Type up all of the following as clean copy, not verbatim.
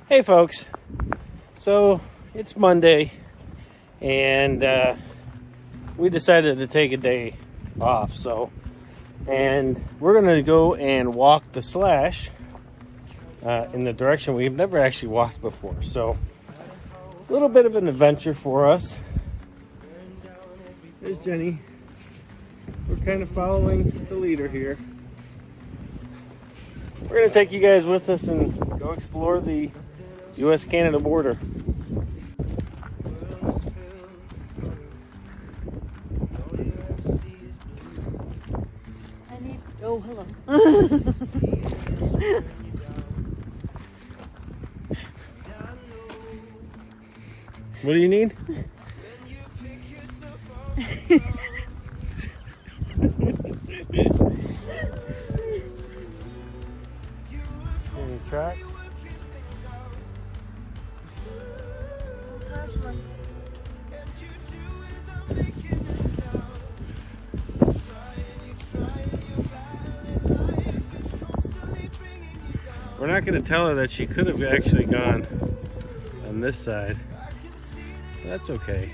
Hey folks, so it's Monday and we decided to take a day off, and we're gonna go and walk the slash in the direction we've never actually walked before, so a little bit of an adventure for us. There's Jenny. We're kind of following the leader here. We're gonna take you guys with us and go explore the U.S.-Canada border. Oh, hello. What do you need? Any tracks? We're not going to tell her that she could have actually gone on this side. That's okay.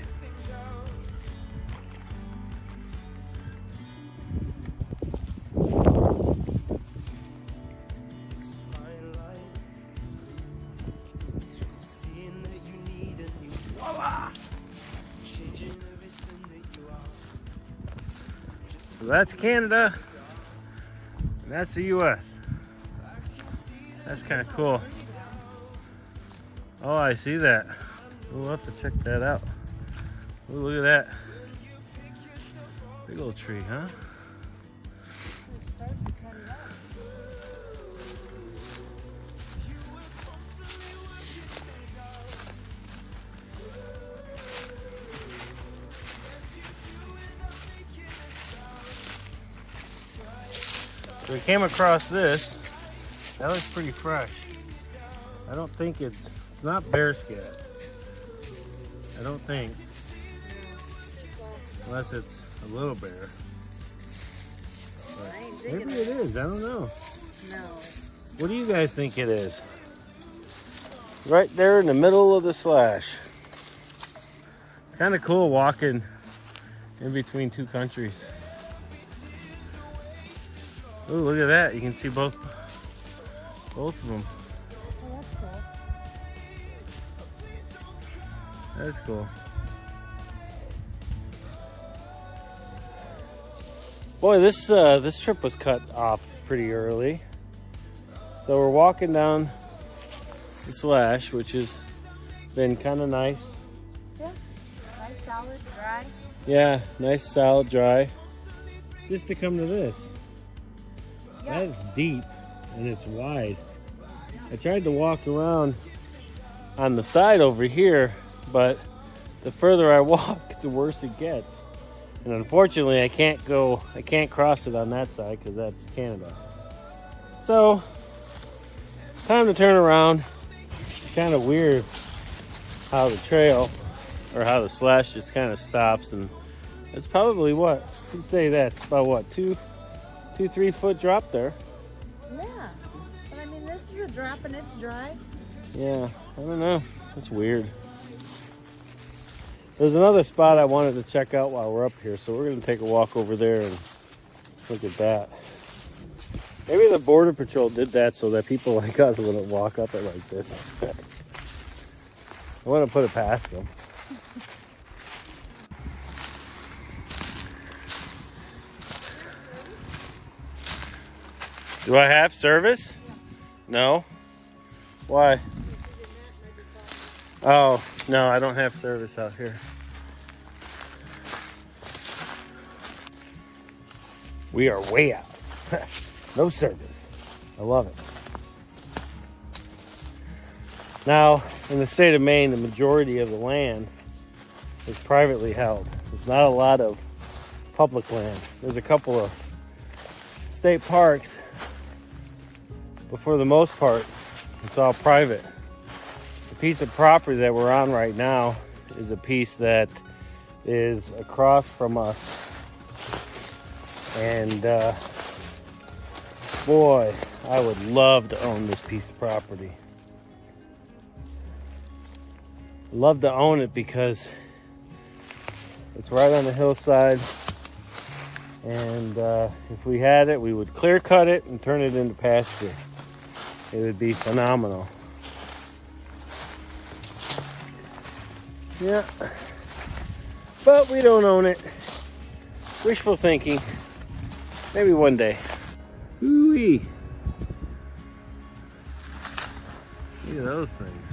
So that's Canada, and that's the U.S. That's kind of cool. Oh, I see that. We'll have to check that out. Ooh, look at that. Big old tree, huh? So we came across this. That looks pretty fresh. I don't think it's not bear scat. I don't think. Unless it's a little bear. But maybe it is, I don't know. No. What do you guys think it is? Right there in the middle of the slash. It's kind of cool walking in between two countries. Oh, look at that. You can see both of them. Oh, that's cool. That's cool. Boy, this trip was cut off pretty early. So we're walking down the slash, which has been kind of nice. Yeah, nice, solid, dry. Yeah, nice, solid, dry. Just to come to this. Yeah. That's deep and it's wide. I tried to walk around on the side over here, but the further I walk, the worse it gets. And unfortunately, I can't cross it on that side because that's Canada. So, time to turn around. It's kind of weird how the trail, or how the slash just kind of stops, and it's probably what? You'd say that's about what, 2-3 foot drop there. Yeah, but I mean, this is a drop and it's dry. Yeah, I don't know. It's weird. There's another spot I wanted to check out while we're up here, so we're going to take a walk over there and look at that. Maybe the Border Patrol did that so that people like us wouldn't walk up it like this. I want to put it past them. Do I have service? No. Why? Oh, no, I don't have service out here. We are way out. No service. I love it. Now, in the state of Maine, the majority of the land is privately held. There's not a lot of public land. There's a couple of state parks, but for the most part, it's all private. The piece of property that we're on right now is a piece that is across from us. And boy, I would love to own this piece of property. Love to own it because it's right on the hillside, and if we had it, we would clear cut it and turn it into pasture. It would be phenomenal. Yeah, but we don't own it. Wishful thinking. Maybe one day. Ooh-wee. Look at those things.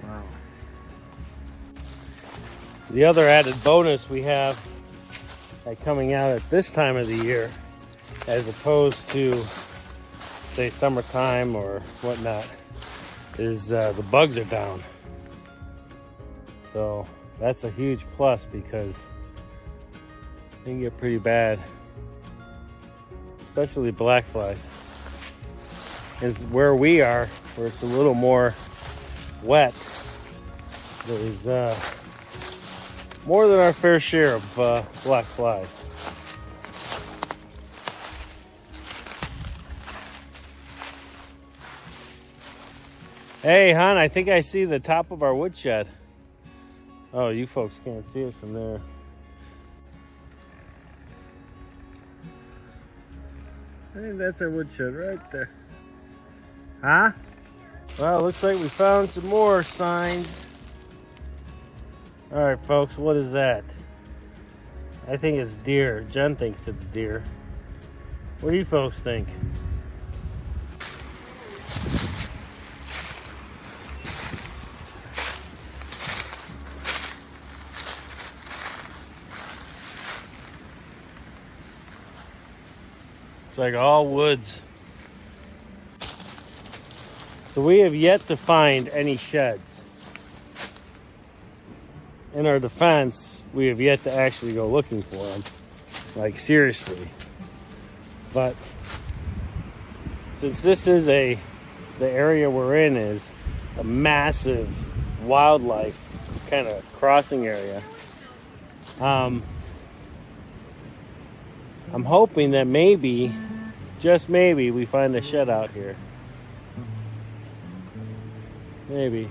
Wow. The other added bonus we have by coming out at this time of the year, as opposed to, say, summertime or whatnot, is the bugs are down. So that's a huge plus because they can get pretty bad, especially black flies. And where we are, where it's a little more wet, there's more than our fair share of black flies. Hey, hon, I think I see the top of our woodshed. Oh, you folks can't see it from there. I think that's our woodshed right there. Huh? Well, looks like we found some more signs. All right, folks, what is that? I think it's deer. Jen thinks it's deer. What do you folks think? It's like all woods. So we have yet to find any sheds. In our defense, we have yet to actually go looking for them. Like, seriously. But since this is the area we're in is a massive wildlife kind of crossing area, I'm hoping that maybe, just maybe, we find a shed out here. Maybe.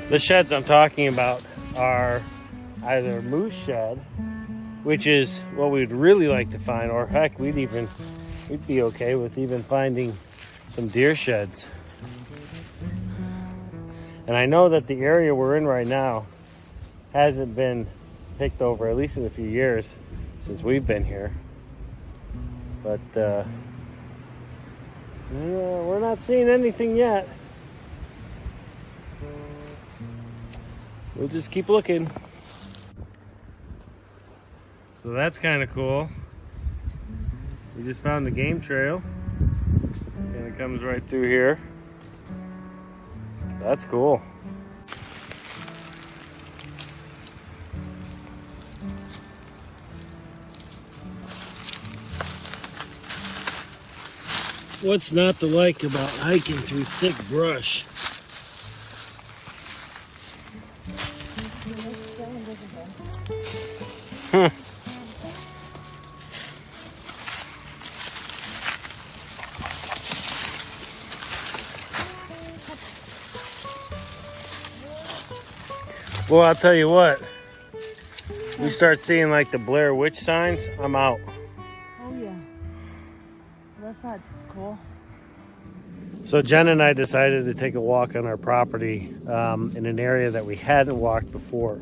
The sheds I'm talking about are either moose shed, which is what we'd really like to find, or heck, we'd be okay with even finding some deer sheds. And I know that the area we're in right now hasn't been picked over, at least in a few years since we've been here. But we're not seeing anything yet. We'll just keep looking. So that's kind of cool. We just found the game trail, and it comes right through here. That's cool. What's not to like about hiking through thick brush? Well, I'll tell you what. we start seeing like the Blair Witch signs, I'm out. Oh yeah. That's not cool. So Jen and I decided to take a walk on our property in an area that we hadn't walked before.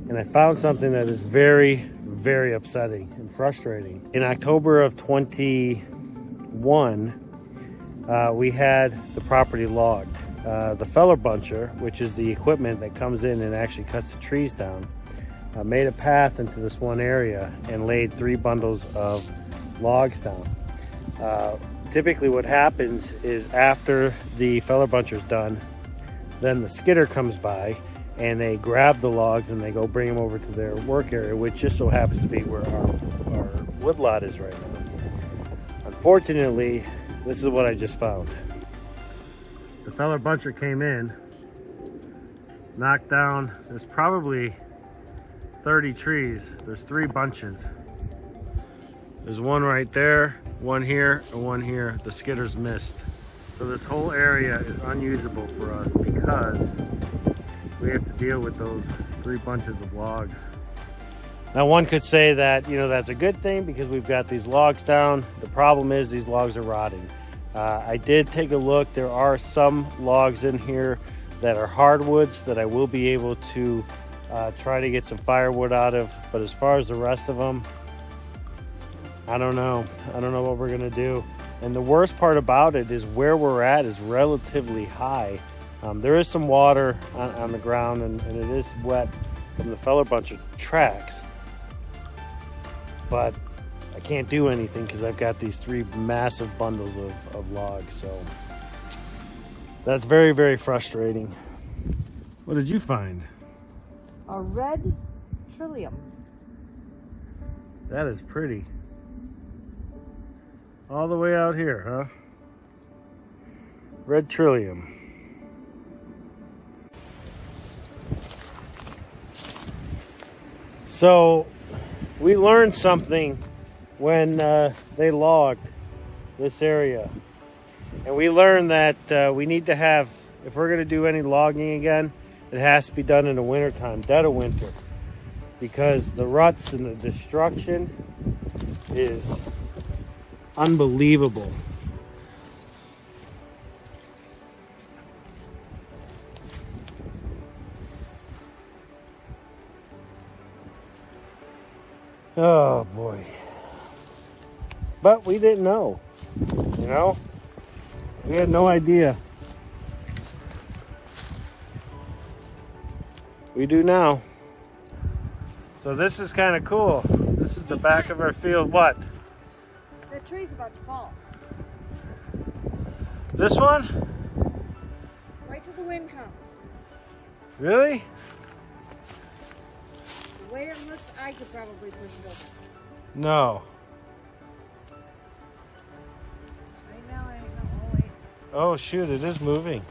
And I found something that is very, very upsetting and frustrating. In October of 21, we had the property logged. The feller buncher, which is the equipment that comes in and actually cuts the trees down, made a path into this one area and laid 3 bundles of logs down. Typically what happens is after the feller buncher's done, then the skidder comes by and they grab the logs and they go bring them over to their work area, which just so happens to be where our woodlot is right now. Unfortunately, this is what I just found. The feller buncher came in, knocked down, there's probably 30 trees. There's 3 bunches. There's one right there, one here, and one here. The skidder's missed. So this whole area is unusable for us because we have to deal with those 3 bunches of logs. Now one could say that, you know, that's a good thing because we've got these logs down. The problem is these logs are rotting. I did take a look. There are some logs in here that are hardwoods that I will be able to try to get some firewood out of. But as far as the rest of them, I don't know. I don't know what we're gonna do. And the worst part about it is where we're at is relatively high. There is some water on the ground and it is wet from the feller buncher tracks. But I can't do anything because I've got these 3 massive bundles of logs. So that's very, very frustrating. What did you find? A red trillium. That is pretty. All the way out here, huh? Red trillium. So we learned something when they logged this area. And we learned that we need to have, if we're going to do any logging again, it has to be done in the wintertime, dead of winter. Because the ruts and the destruction is unbelievable. Oh boy. But we didn't know, you know? We had no idea. We do now. So this is kind of cool. This is the back of our field. What? The tree's about to fall. This one? Wait till the wind comes. Really? The way it looks, I could probably push it over. No. I know. Oh, wait. Oh shoot, it is moving.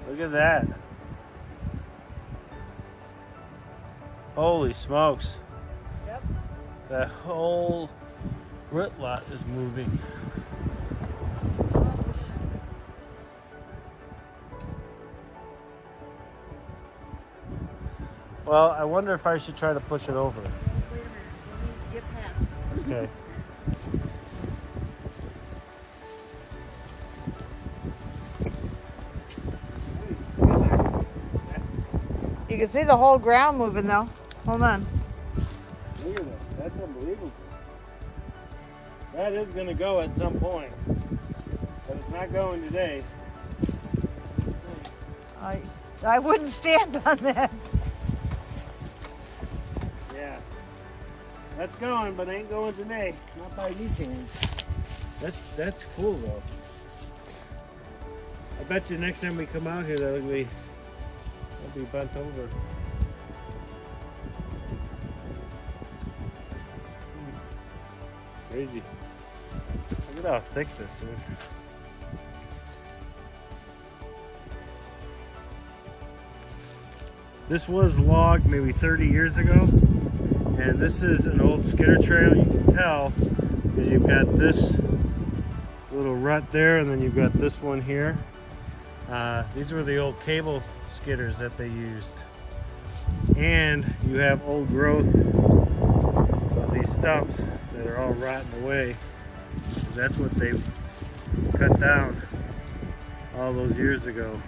Look at that. Holy smokes. Yep. That whole root lot is moving. Well, I wonder if I should try to push it over. Wait a minute. Let me get past. Okay. You can see the whole ground moving though. Hold on. Look at that. That's unbelievable. That is going to go at some point. But it's not going today. I wouldn't stand on that. Yeah. That's going, but ain't going today. Not by these hands. That's cool though. I bet you next time we come out here that'll be bent over. Crazy. Look at how thick this is. This was logged maybe 30 years ago, and this is an old skidder trail. You can tell because you've got this little rut there, and then you've got this one here. These were the old cable skidders that they used. And you have old growth of these stumps that are all rotting away. That's what they cut down all those years ago.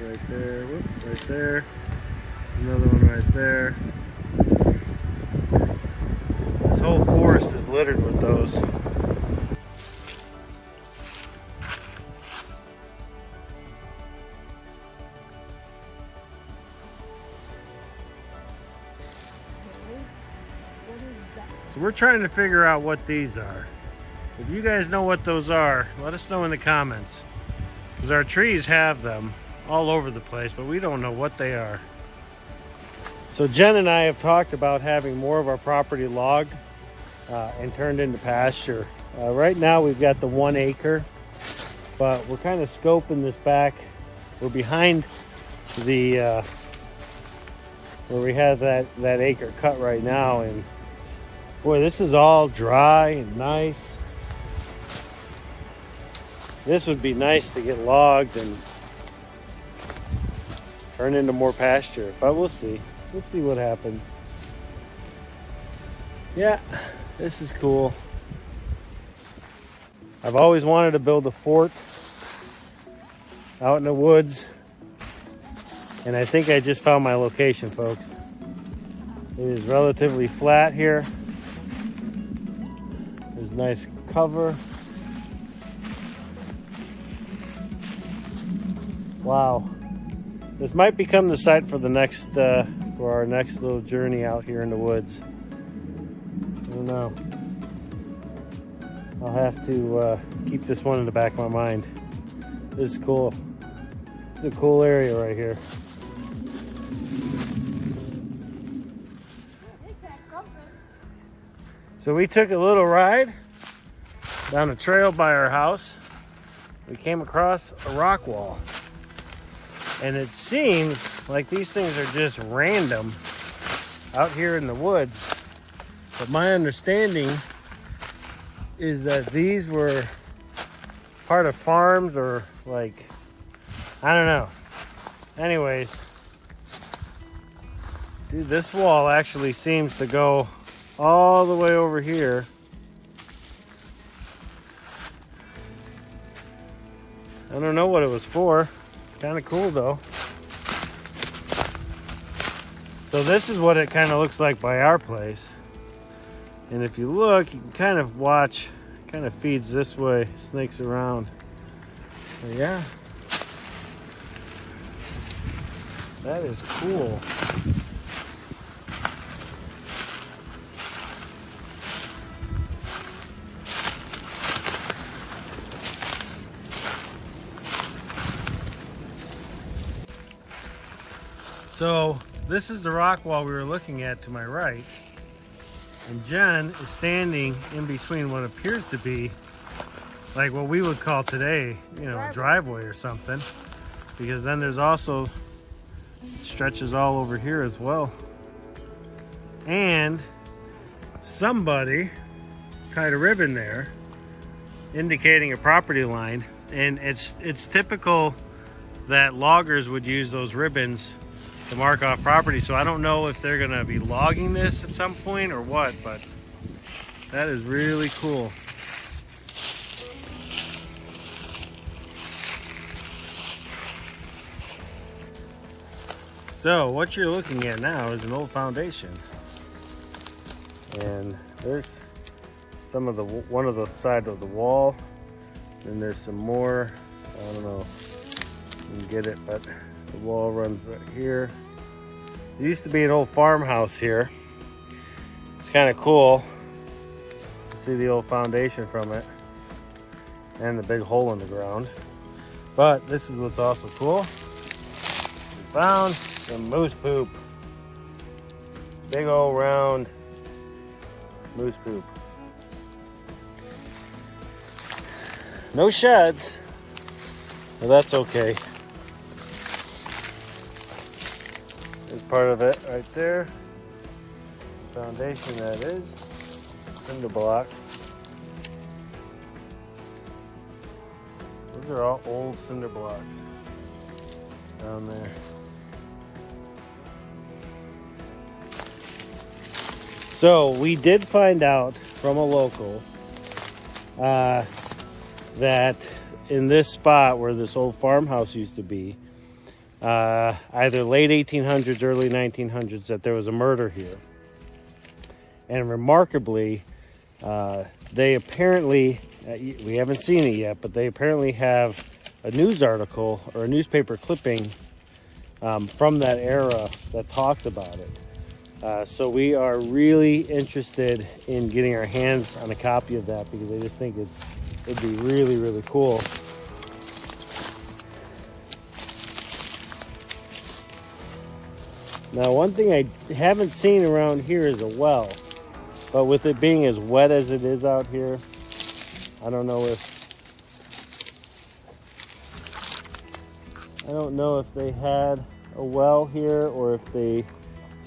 Right there, whoop, right there. Another one right there. This whole forest is littered with those. So we're trying to figure out what these are. If you guys know what those are, let us know in the comments. Because our trees have them all over the place, but we don't know what they are. So Jen and I have talked about having more of our property logged and turned into pasture. Right now we've got the 1 acre, but we're kind of scoping this back. We're behind the where we have that acre cut right now, and boy, this is all dry and nice. This would be nice to get logged and turn into more pasture, but we'll see. We'll see what happens. Yeah, this is cool. I've always wanted to build a fort out in the woods, and I think I just found my location, folks. It is relatively flat here. There's nice cover. Wow. This might become the site for the next, for our next little journey out here in the woods. I don't know. I'll have to keep this one in the back of my mind. This is cool. It's a cool area right here. So we took a little ride down a trail by our house. We came across a rock wall. And it seems like these things are just random out here in the woods. But my understanding is that these were part of farms, or like, I don't know. Anyways, dude, this wall actually seems to go all the way over here. I don't know what it was for. Kind of cool though. So this is what it kind of looks like by our place. And if you look, you can kind of watch, it kind of feeds this way, snakes around. So yeah. That is cool. So this is the rock wall we were looking at to my right, and Jen is standing in between what appears to be like what we would call today, you know, a driveway or something, because then there's also stretches all over here as well. And somebody tied a ribbon there indicating a property line, and it's typical that loggers would use those ribbons to mark off property. So I don't know if they're gonna be logging this at some point or what, but that is really cool. So what you're looking at now is an old foundation, and there's some of the one of the side of the wall, and there's some more. I don't know if you can get it, but the wall runs right here. There used to be an old farmhouse here. It's kind of cool. See the old foundation from it and the big hole in the ground. But this is what's also cool. We found some moose poop. Big old round moose poop. No sheds, but that's okay. There's part of it right there. Foundation, that is. Cinder block. Those are all old cinder blocks. down there. So we did find out from a local that in this spot where this old farmhouse used to be, either late 1800s, early 1900s, that there was a murder here. And remarkably, they apparently, we haven't seen it yet, but they apparently have a news article or a newspaper clipping from that era that talked about it. So we are really interested in getting our hands on a copy of that because I just think it'd be really, really cool. Now, one thing I haven't seen around here is a well, but with it being as wet as it is out here, I don't know if they had a well here or if they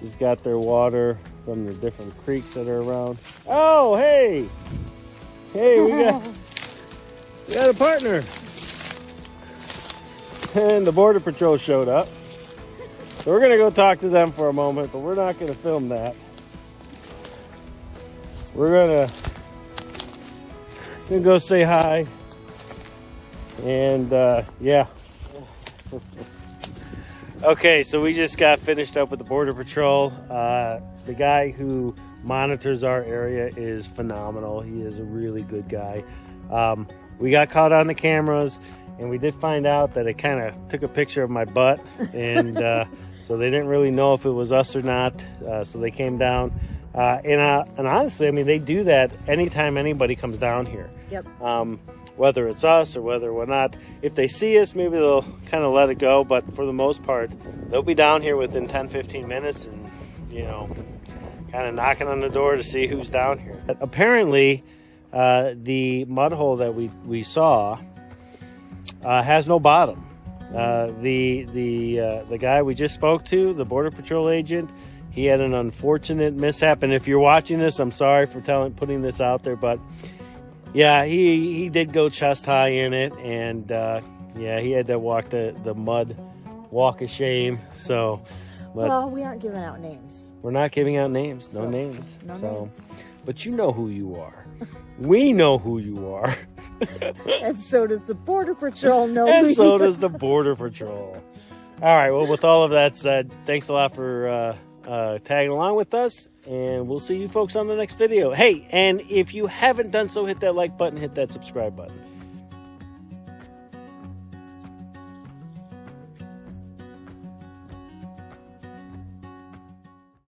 just got their water from the different creeks that are around. Oh, hey! Hey, we got a partner. And the Border Patrol showed up. So we're gonna go talk to them for a moment, but we're not gonna film that. We're gonna go say hi. And yeah. Okay, so we just got finished up with the Border Patrol. The guy who monitors our area is phenomenal. He is a really good guy. We got caught on the cameras, and we did find out that it kind of took a picture of my butt, and so they didn't really know if it was us or not. So they came down, and honestly, I mean, they do that anytime anybody comes down here. Yep. Whether it's us or whether we're not. If they see us, maybe they'll kind of let it go, but for the most part, they'll be down here within 10-15 minutes and, you know, kind of knocking on the door to see who's down here. But apparently, the mud hole that we saw has no bottom. The guy we just spoke to, the Border Patrol agent, he had an unfortunate mishap, and if you're watching this, I'm sorry for putting this out there, but yeah, he did go chest high in it, and yeah, he had to walk the mud walk of shame. So, but well, we aren't giving out names. We're not giving out names. No names. No so, names. But you know who you are. We know who you are. And so does the Border Patrol know. And so does the Border Patrol. All right. Well, with all of that said, thanks a lot for tagging along with us, and we'll see you folks on the next video. Hey, and if you haven't done so, hit that like button, hit that subscribe button.